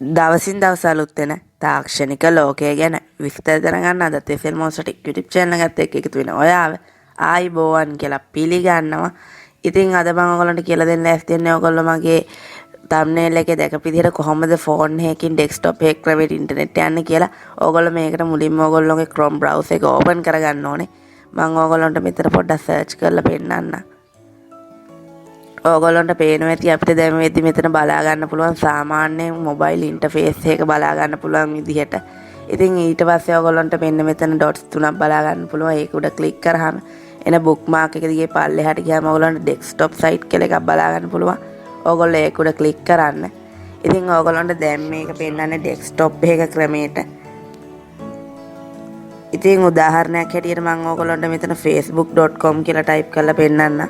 දවසින් දවස අලුත් වෙන තාක්ෂණික ලෝකය ගැන විස්තර දැනගන්න අද තෙසෙල් මොන්ස්ටර් YouTube channel එකත් එක්ක එකතු වෙන ඔයාව ආයිබෝවන් කියලා පිළිගන්නවා. ඉතින් අද මම ඔයගොල්ලන්ට කියලා දෙන්න ලෑස්ති වෙන්නේ ඔයගොල්ලෝ මගේ thumbnail එකේ දැකපු විදිහට කොහොමද ෆෝන් එකකින් desktop එකක් ක්‍රමයට ඉන්ටර්නෙට් යන්නේ කියලා. ඔයගොල්ලෝ මේකට මුලින්ම ඔයගොල්ලෝගේ Chrome browser එක open කරගන්න ඕනේ. මම ඔයගොල්ලන්ට මෙතන පොඩ්ඩක් search කරලා පෙන්නන්නම්. ඔයගොල්ලන්ට පේනවා ඇති අපිට දැන් මෙතන බලා ගන්න පුළුවන් සාමාන්‍ය මොබයිල් ඉන්ටර්ෆේස් එක බලා ගන්න පුළුවන් විදිහට. ඉතින් ඊට පස්සේ ඔයගොල්ලන්ට මෙන්න මෙතන dots තුනක් බලා ගන්න පුළුවන්. ඒක උඩ ක්ලික් කරාම එන bookmark එක දිගේ පල්ලෙහාට ගියාම ඔයගොල්ලන්ට desktop site කියලා එකක් බලා ගන්න පුළුවන්. ඔයගොල්ලෝ ඒක උඩ ක්ලික් කරන්න. ඉතින් ඔයගොල්ලන්ට දැන් මේක පෙන්නන්නේ desktop එක ක්‍රමයට. ඉතින් උදාහරණයක් හැටියට මම ඔයගොල්ලන්ට මෙතන facebook.com කියලා type කරලා පෙන්නන්න.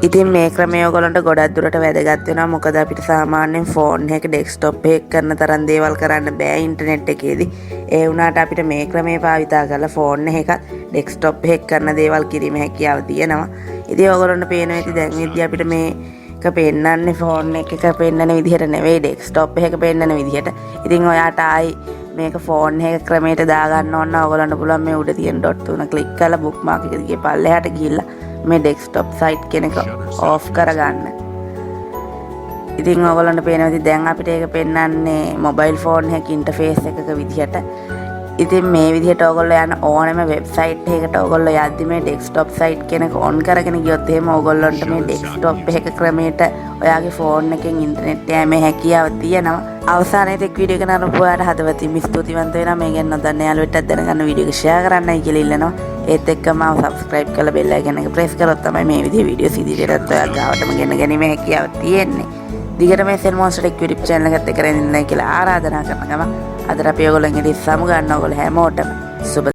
ඉතින් මේ ක්‍රමය ඔයගොල්ලන්ට ගොඩක් දුරට වැදගත් වෙනවා. මොකද අපිට සාමාන්‍යයෙන් ෆෝන් එක ඩෙස්ක්ටොප් එකක් කරන තරම් දේවල් කරන්න බෑ ඉන්ටර්නෙට් එකේදී. ඒ වුණාට අපිට මේ ක්‍රමය භාවිතා කරලා ෆෝන් එකත් ඩෙස්ක්ටොප් එකක් කරන දේවල් කිරීමේ හැකියාව තියෙනවා. ඉතින් ඔයගොල්ලන්ට පේනවා ඇති දැන් ඉතින් අපිට මේක පෙන්නන්නේ ෆෝන් එක පෙන්නන විදිහට නෙවෙයි ඩෙස්ක්ටොප් එක පෙන්නන විදිහට. ඉතින් ඔයාට ආයි මේක ෆෝන් එක ක්‍රමයට දාගන්න ඕන ඔයගොල්ලන්ට පුළුවන් මේ උඩ තියෙන ඩොට් තුන ක්ලික් කරලා bookmark එක දිගේ පල්ලෙහාට ගිහිල්ලා මේ desktop site කෙනෙක් off කරගන්න. ඉතින් ඔයගොල්ලන්ට පේනවා ඉතින් දැන් අපිට ඒක පෙන්නන්නේ mobile phone එකක interface එකක විදිහට. ඉතින් මේ විදිහට ඔයගොල්ලෝ යන ඕනෑම website එකකට ඔයගොල්ලෝ යද්දි මේ desktop site කෙනෙක් on කරගෙන ගියොත් එහෙම ඔයගොල්ලන්ට මේ desktop එක ක්‍රමයට ඔයාගේ phone එකෙන් internet යෑමේ හැකියාව තියෙනවා. අවසානයේදී වීඩියෝ එක නරඹුවාට හදවතින් ස්තුතිවන්ත වෙනවා. මේ ගැන නොදන්න යාළුවෙක්ට දැනගන්න වීඩියෝ එක share කරන්නයි කියලා ඉල්ලනවා. ඒත් එක්කම subscribe කරලා bell icon එක press කරොත් තමයි මේ විදිහේ වීඩියෝස් ඉදිරියටත් ඔයා ගාවටම ගෙන ගැනීමේ හැකියාව තියෙන්නේ. දිගට මේ තෙසෙල් මොන්ස්ටර් YouTube channel එකත් එක්ක රැඳෙන්නයි කියලා ආරාධනා කරනවා. අද අපි ඔයගොල්ලන්ගේ සමු ගන්න ඕගොල්ලෝ හැමෝටම සුබ